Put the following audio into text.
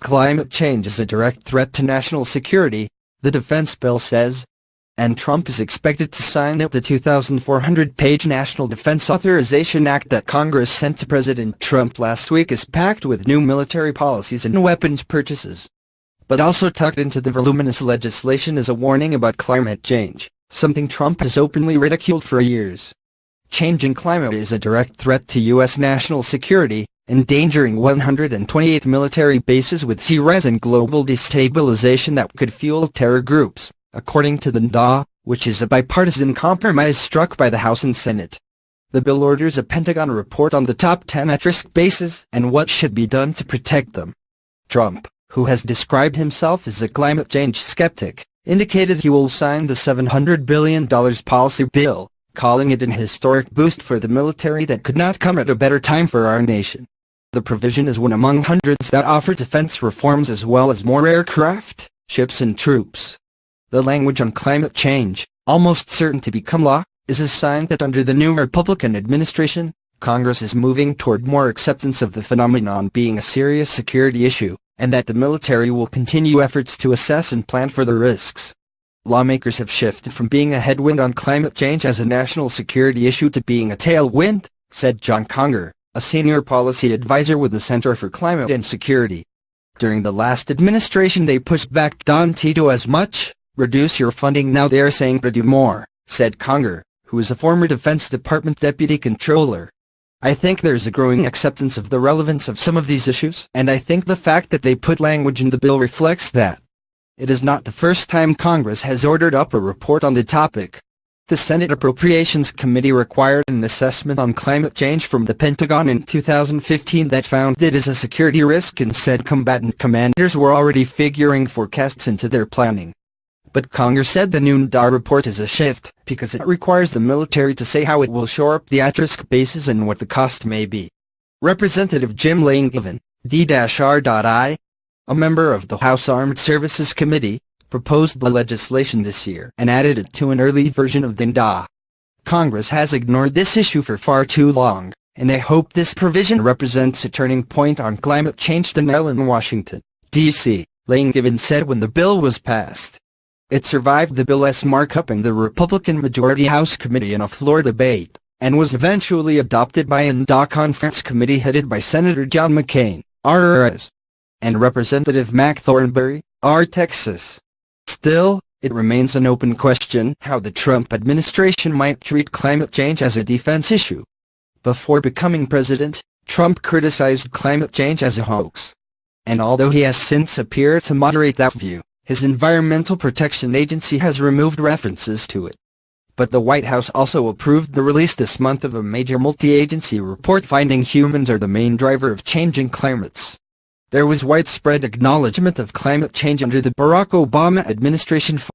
climate change is a direct threat to national security, the defense bill says. And Trump is expected to sign the 2,400-page National Defense Authorization Act that Congress sent to President Trump last week is packed with new military policies and weapons purchases. But also tucked into the voluminous legislation is a warning about climate change, something Trump has openly ridiculed for years. Changing climate is a direct threat to U.S. national security, endangering 128 military bases with sea rise and global destabilization that could fuel terror groups, according to the NDAA, which is a bipartisan compromise struck by the House and Senate. The bill orders a Pentagon report on the top 10 at-risk bases and what should be done to protect them. Trump, who has described himself as a climate change skeptic, indicated he will sign the $700 billion policy bill, calling it an historic boost for the military that could not come at a better time for our nation. The provision is one among hundreds that offer defense reforms as well as more aircraft, ships and troops. The language on climate change, almost certain to become law, is a sign that under the new Republican administration, Congress is moving toward more acceptance of the phenomenon being a serious security issue, and that the military will continue efforts to assess and plan for the risks. Lawmakers have shifted from being a headwind on climate change as a national security issue to being a tailwind, said John Conger, a senior policy advisor with the Center for Climate and Security. During the last administration they pushed back Don Tito as much. Reduce your funding, now they are saying to do more, said Conger, who is a former Defense Department deputy controller. I think there's a growing acceptance of the relevance of some of these issues, and I think the fact that they put language in the bill reflects that. It is not the first time Congress has ordered up a report on the topic. The Senate Appropriations Committee required an assessment on climate change from the Pentagon in 2015 that found it as a security risk and said combatant commanders were already figuring forecasts into their planning. But Congress said the new NDAA report is a shift, because it requires the military to say how it will shore up the at-risk bases and what the cost may be. Representative Jim Langevin, D-R.I., a member of the House Armed Services Committee, proposed the legislation this year and added it to an early version of the NDAA. Congress has ignored this issue for far too long, and I hope this provision represents a turning point on climate change denial in Washington, D.C., Langevin said when the bill was passed. It survived the bill's markup in the Republican-majority House committee in a floor debate, and was eventually adopted by an NDAA conference committee headed by Senator John McCain, R.S., and Representative Mac Thornberry, R. Texas. Still, it remains an open question how the Trump administration might treat climate change as a defense issue. Before becoming president, Trump criticized climate change as a hoax. And although he has since appeared to moderate that view, his Environmental Protection Agency has removed references to it. But the White House also approved the release this month of a major multi-agency report finding humans are the main driver of changing climates. There was widespread acknowledgement of climate change under the Barack Obama administration